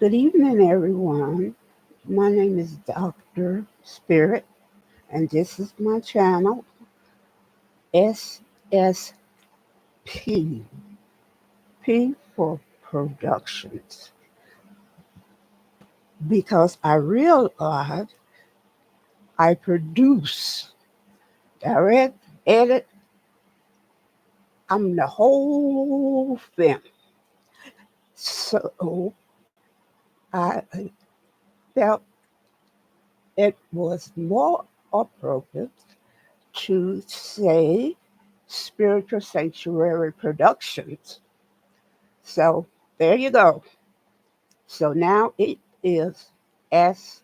Good evening, everyone. My name is Dr. Spirit, and this is my channel, SSP, P for Productions, because I realize I produce, direct, edit, I'm the whole thing. So I felt it was more appropriate to say Spiritual Sanctuary Productions. So there you go. So now it is SSP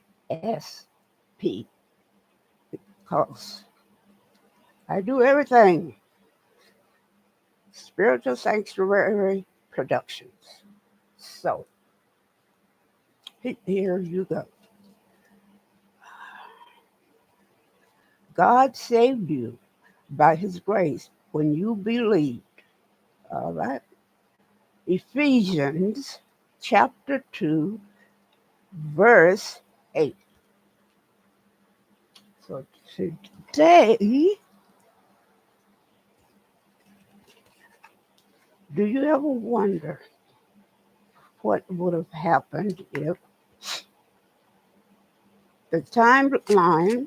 because I do everything Spiritual Sanctuary Productions. So here you go. God saved you by his grace when you believed. All right. Ephesians chapter 2, verse 8. So today, do you ever wonder what would have happened if the timeline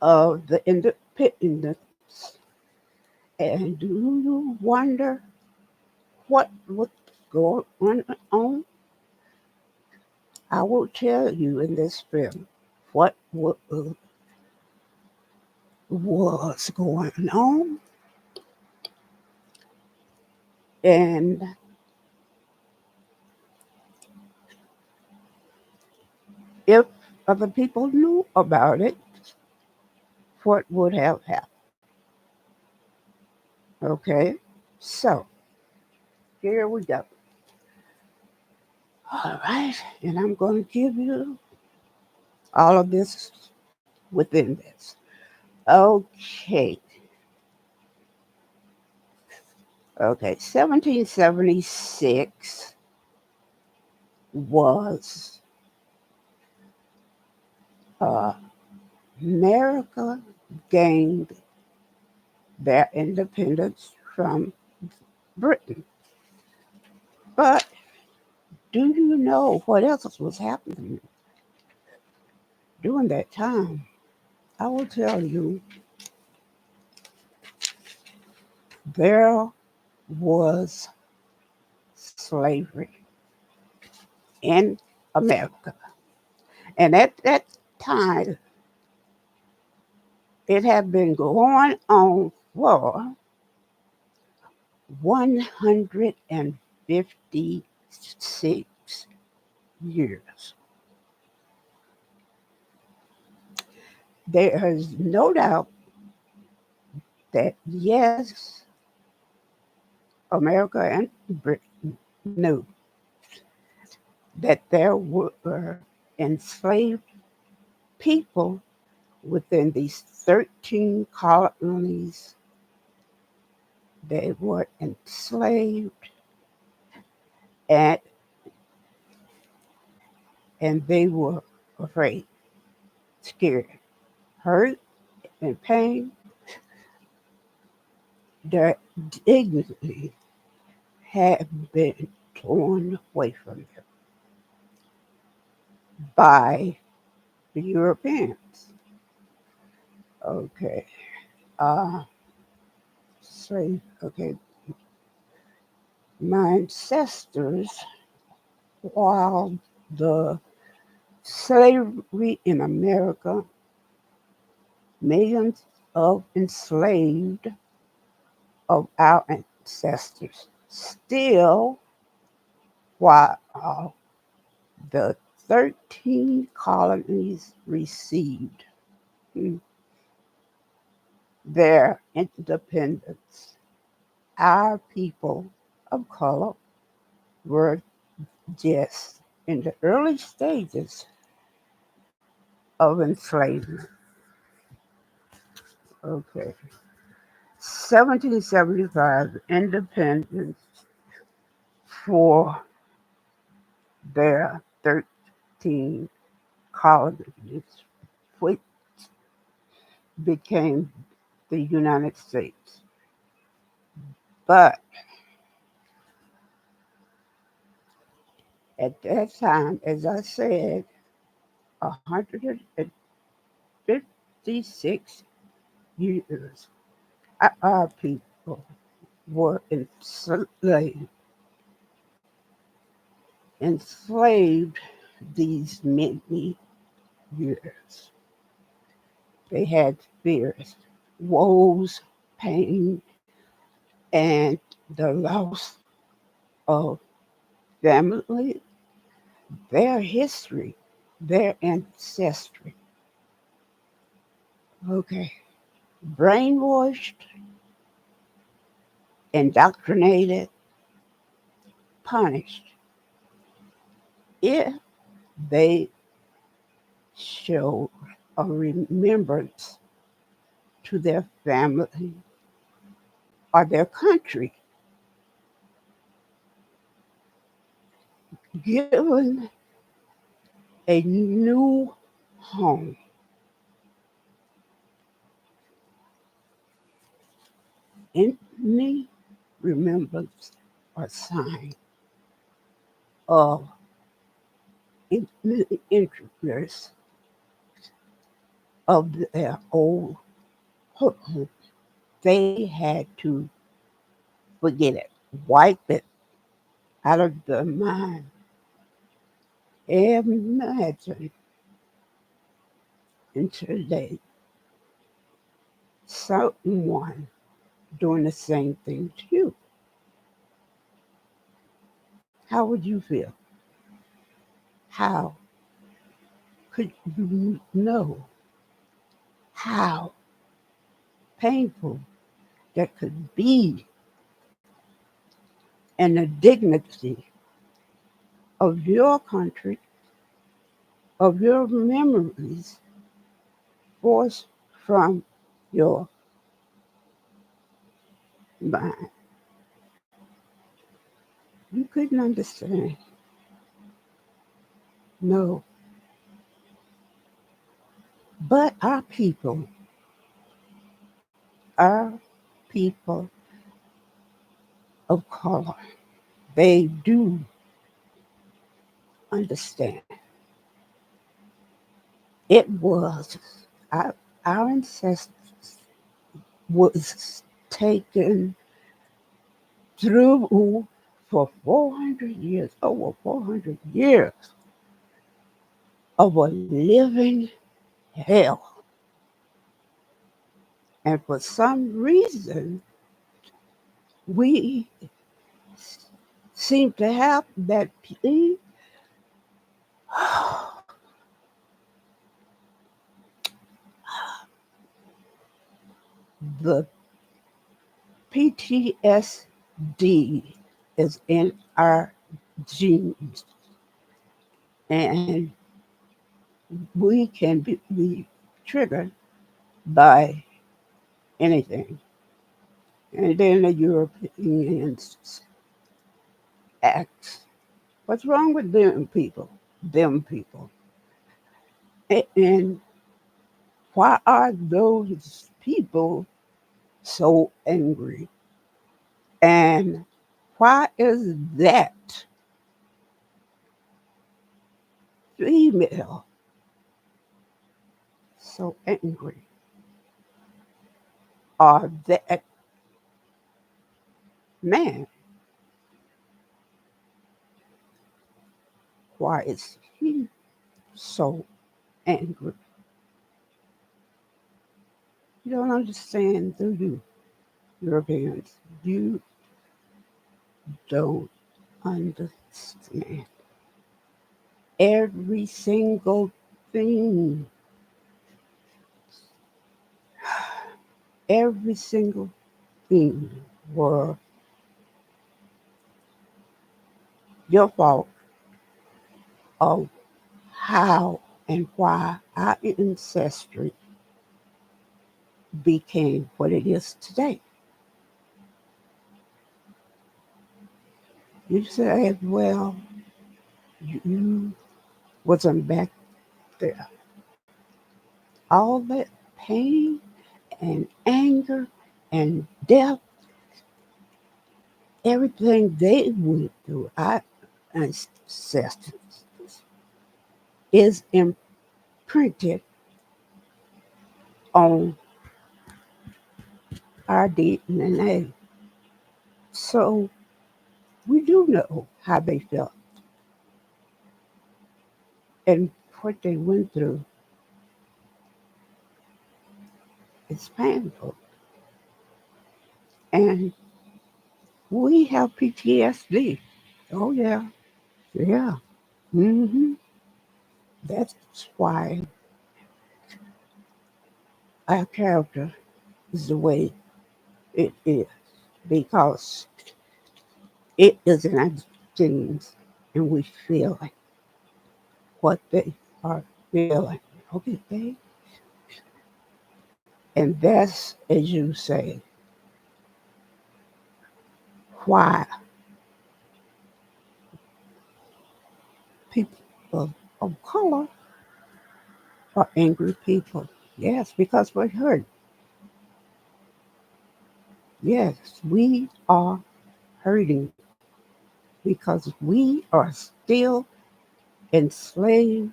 of the independence, and do you wonder what was going on? I will tell you in this film what was going on, and if other people knew about it, what would have happened. Okay, so here we go. All right, and I'm going to give you all of this within this. Okay, okay, 1776 was uh, America gained their independence from Britain. But do you know what else was happening during that time? I will tell you, there was slavery in America. And at that time, it had been going on for 156 years. There is no doubt that, yes, America and Britain knew that there were enslaved people within these 13 colonies. They were enslaved, and, and they were afraid, scared, hurt, and pain. Their dignity had been torn away from them by the Europeans. Okay. Uh, okay. My ancestors, while the slavery in America, millions of enslaved of our ancestors, still, while the 13 colonies received their independence, our people of color were just in the early stages of enslavement. Okay. 1775, independence for their 13 colonies, which became the United States. But at that time, as I said, 156 years, our people were enslaved these many years. They had fears, woes, pain, and the loss of family, their history, their ancestry. Okay. Brainwashed, indoctrinated, punished if they showed a remembrance to their family or their country, given a new home. Any remembrance or sign of interest of their old home, they had to forget it, wipe it out of their mind. Imagine in today someone doing the same thing to you. How would you feel? How could you know how painful that could be and the dignity of your country, of your memories forced from your mind? You couldn't understand. No. But our people of color, they do understand. It was our, our ancestors was taken through for 400 years, over 400 years of a living hell. And for some reason, we seem to have that the PTSD is in our genes, and we can be triggered by anything. And then the Europeans ask, what's wrong with them people? Them people. And why are those people so angry? And why is that female so angry? Or that man, why is he so angry? You don't understand, do you, Europeans? You don't understand. Every single thing, every single thing were your fault of how and why our ancestry became what it is today. You say, well, You wasn't back there. All that pain and anger and death, everything they went through, our ancestors, is imprinted on our DNA. So we do know how they felt and what they went through. It's painful. And we have PTSD. Oh, yeah. Yeah. hmm That's why our character is the way it is, because it is in our genes and we feel like what they are feeling. Okay? And that's, as you say, why people of color are angry people. Yes, because we're hurt. Yes, we are hurting because we are still enslaved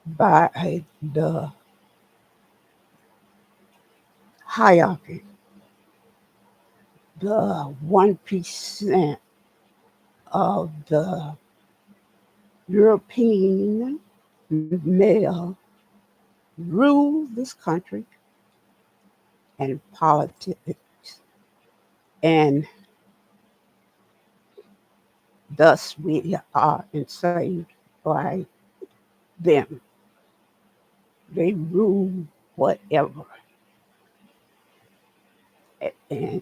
by the hierarchy, the 1% of the European male rule this country and politics, and thus we are enslaved by them. They rule whatever, and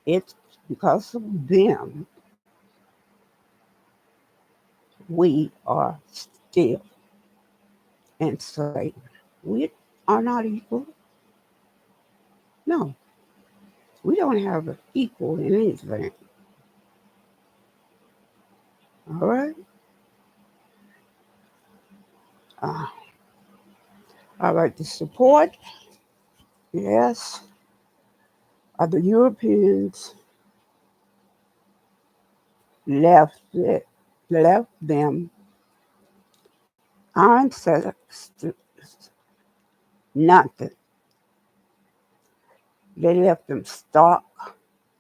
it's because of them we are still enslaved. We are not equal. No, we don't have an equal in anything. All right. Uh, I like to support, yes, the Europeans left it, left them our ancestors nothing. They left them stark,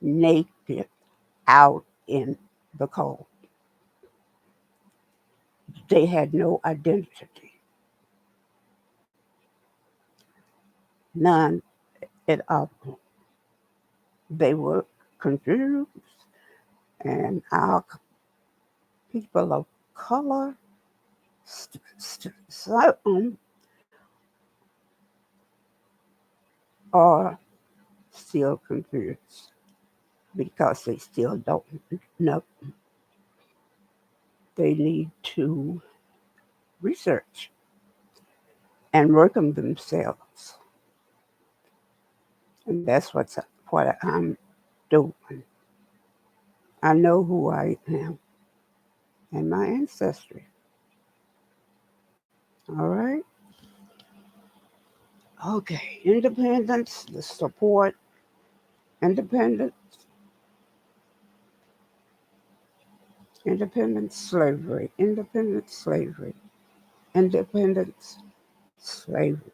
naked, out in the cold. They had no identity, none at all. They were confused, and our people of color, some are still confused because they still don't know. They need to research and work on themselves. And that's what I'm doing. I know who I am and my ancestry. All right? Okay. Independence, the support, independence, independence, slavery, independence, slavery.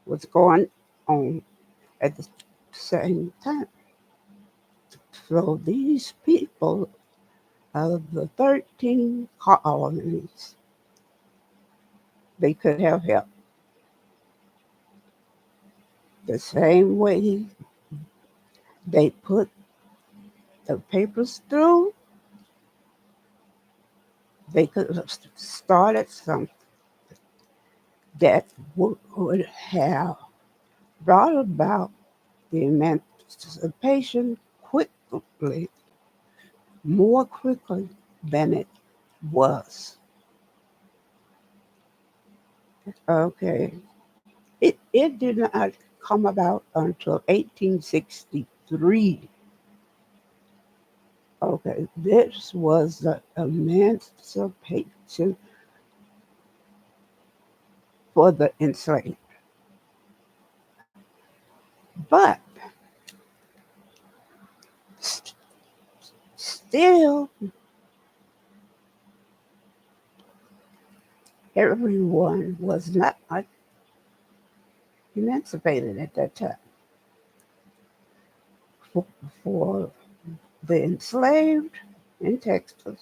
What's going on at the same time? So these people of the 13 colonies, they could have helped the same way they put the papers through. They could have started something that would have brought about the emancipation quickly, more quickly than it was. Okay. It did not come about until 1863. Okay, this was the emancipation for the enslaved. But st- still, everyone was not emancipated at that time. For, for the enslaved in Texas,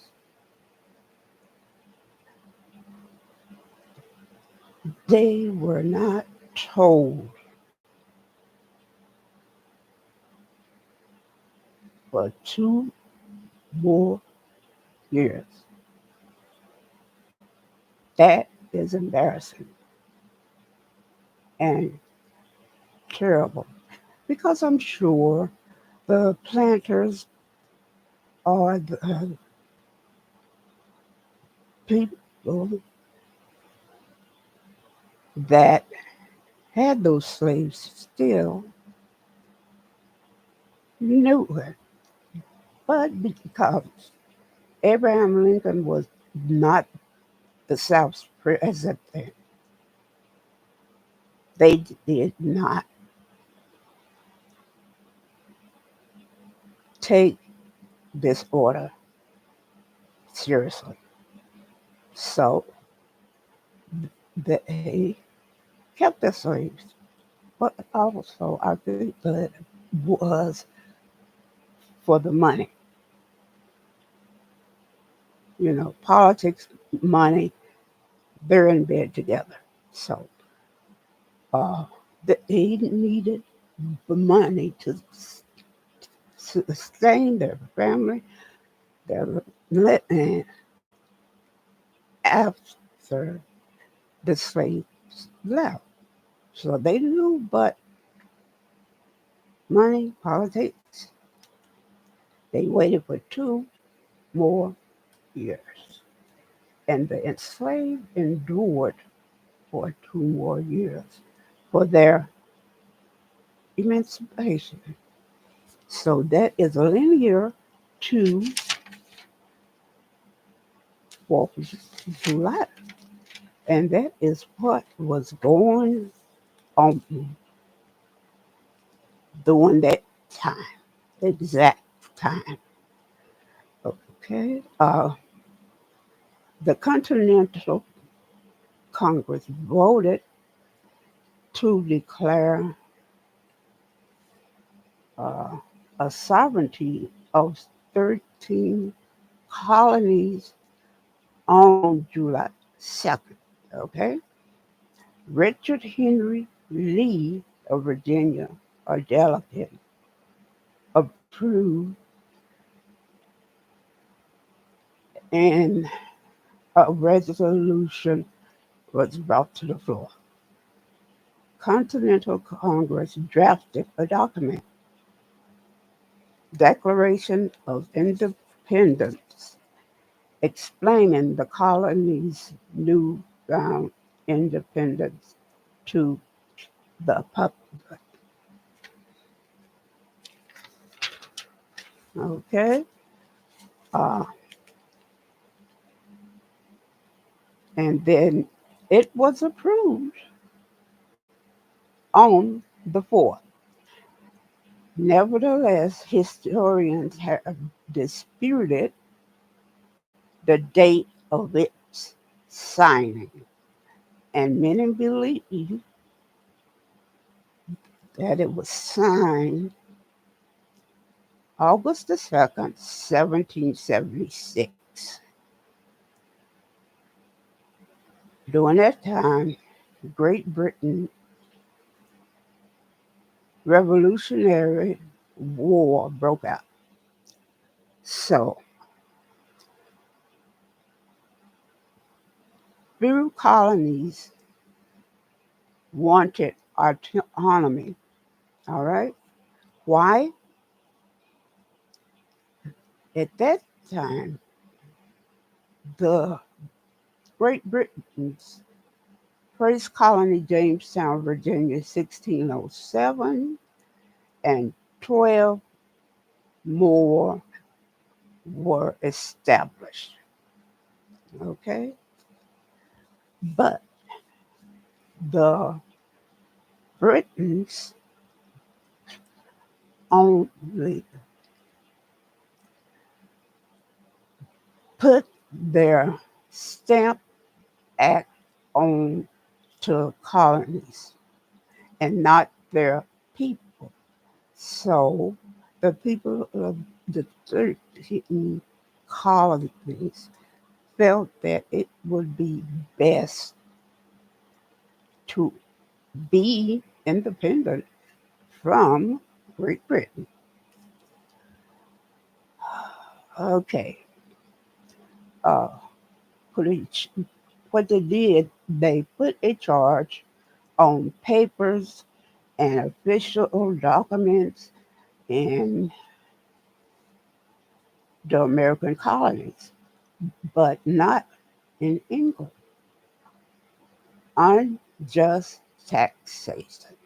they were not told for 2 more years. That is embarrassing and terrible because I'm sure the planters or the people that had those slaves still knew it. But because Abraham Lincoln was not the South's president, they did not take this order seriously. So they kept their slaves. But also, I think that was for the money. Politics, money, they're in bed together. So uh, they needed the money to sustain their family, their and after the slaves left. So they knew, but money, politics, they waited for 2 more years. And the enslaved endured for 2 more years for their emancipation. So that is linear to 4th of July. And that is what was going on during that time, exact time. Okay. The Continental Congress voted to declare uh, a sovereignty of 13 colonies on July 2nd. Okay. Richard Henry Lee of Virginia, a delegate, approved, and a resolution was brought to the floor. Continental Congress drafted a document, Declaration of Independence, explaining the colony's newfound independence to the public. Okay, uh, and then it was approved on the 4th. Nevertheless, historians have disputed the date of its signing, and many believe that it was signed August the 2nd, 1776. During that time, Great Britain Revolutionary War broke out. So, few colonies wanted autonomy. All right. Why? At that time, the Great Britain's first colony, Jamestown, Virginia, 1607, and 12 more were established. Okay? But the Britons only put their stamp act on to colonies and not their people. So the people of the 13 colonies felt that it would be best to be independent from Great Britain. Okay, uh, put a, what they did, they put a charge on papers and official documents in the American colonies, but not in England. Unjust taxation.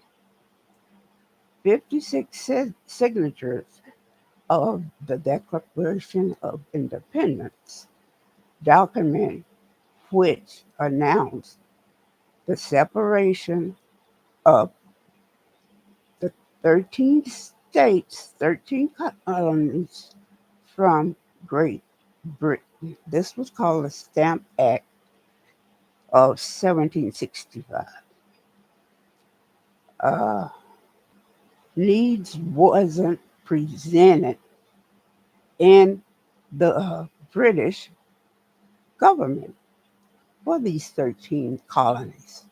56 signatures of the Declaration of Independence document which announced the separation of the 13 states, 13 colonies from Great Britain. This was called the Stamp Act of 1765. Uh, Needs wasn't presented in the British government for these 13 colonies.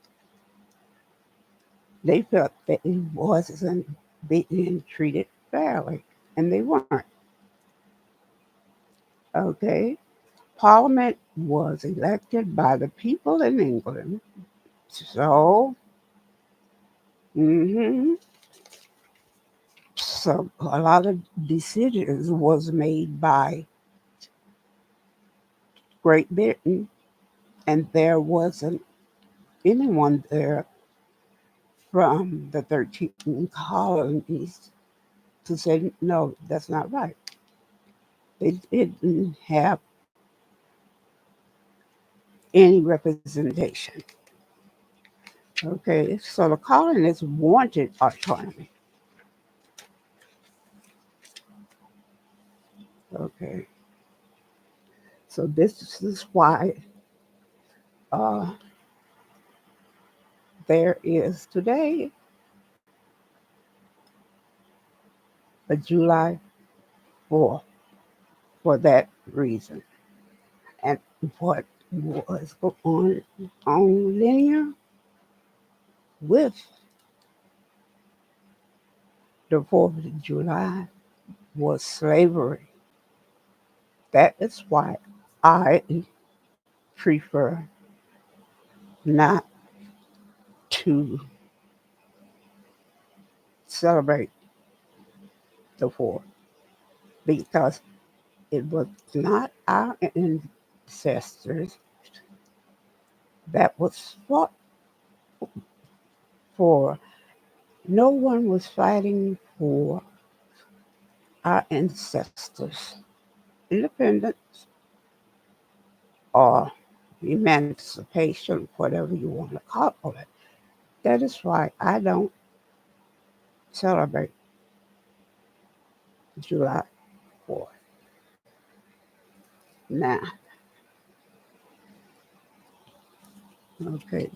They felt that it wasn't being treated fairly, and they weren't. Okay? Parliament was elected by the people in England. So, mhm, so a lot of decisions was made by Great Britain, and there wasn't anyone there from the 13 colonies to say, no, that's not right. They didn't have any representation. Okay, so the colonists wanted autonomy. Okay, so this is why uh, there is today a July 4th for that reason. And what was on linear with the 4th of July was slavery. That is why I prefer not to celebrate the 4th because it was not our ancestors that was fought for. No one was fighting for our ancestors' independence or emancipation, whatever you want to call it. That is why I don't celebrate July 4th. Now, okay,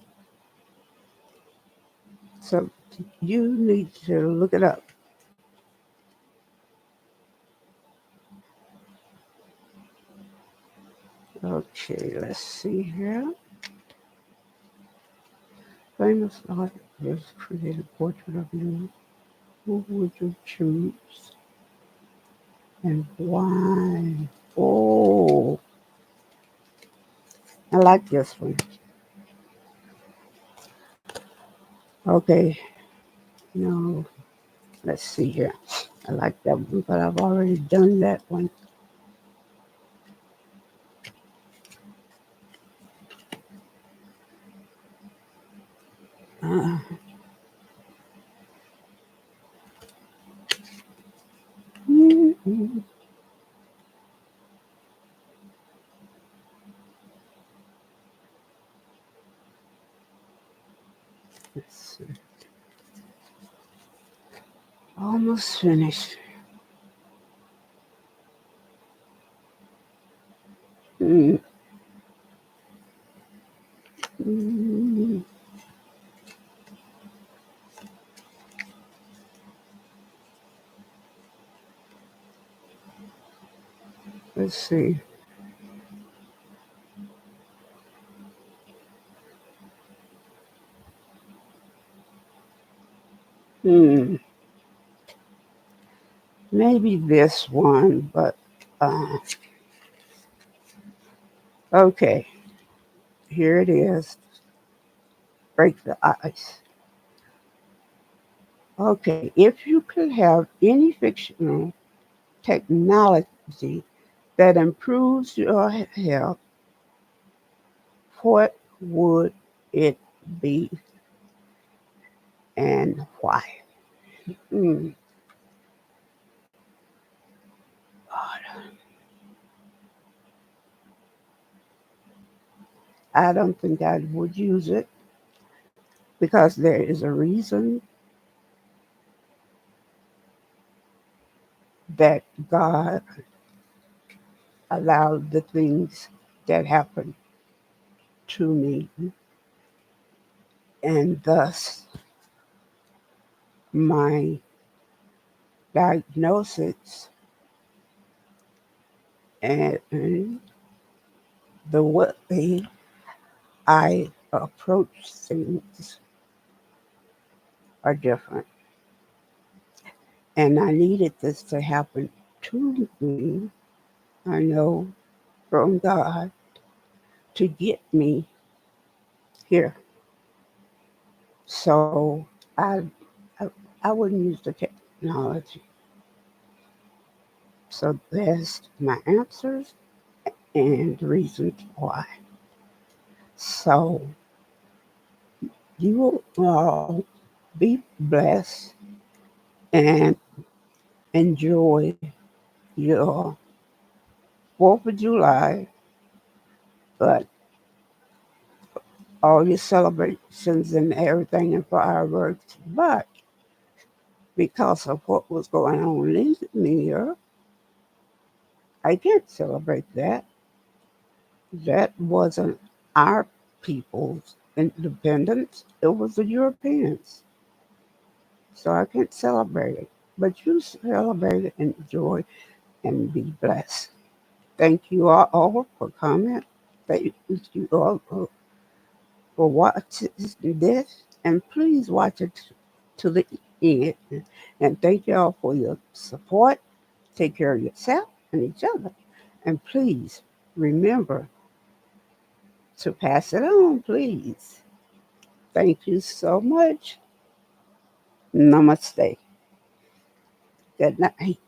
so you need to look it up. Okay, let's see here. Famous artist created portrait of you. Who would you choose and why? Oh, I like this one. Okay, no, let's see here. I like that one, but I've already done that one. Uh, mm, mm. almost finished. Mm. Mm. Let's see. Hmm. Maybe this one, but okay. Here it is. Break the ice. Okay. If you could have any fictional technology that improves your health, what would it be and why? Mm. God, I don't think I would use it because there is a reason that God allowed the things that happened to me, and thus my diagnosis and the way I approach things are different. And I needed this to happen to me, I know, from God to get me here. So I, I wouldn't use the technology. So there's my answers and reasons why. So you will all be blessed and enjoy your 4th of July, but all your celebrations and everything and fireworks. But because of what was going on in here, I can't celebrate that. That wasn't our people's independence, it was the Europeans. So I can't celebrate it. But you celebrate it, enjoy, and be blessed. Thank you all for coming. Thank you all for watching this. And please watch it to the end. And thank you all for your support. Take care of yourself and each other. And please remember to pass it on, please. Thank you so much. Namaste. Good night.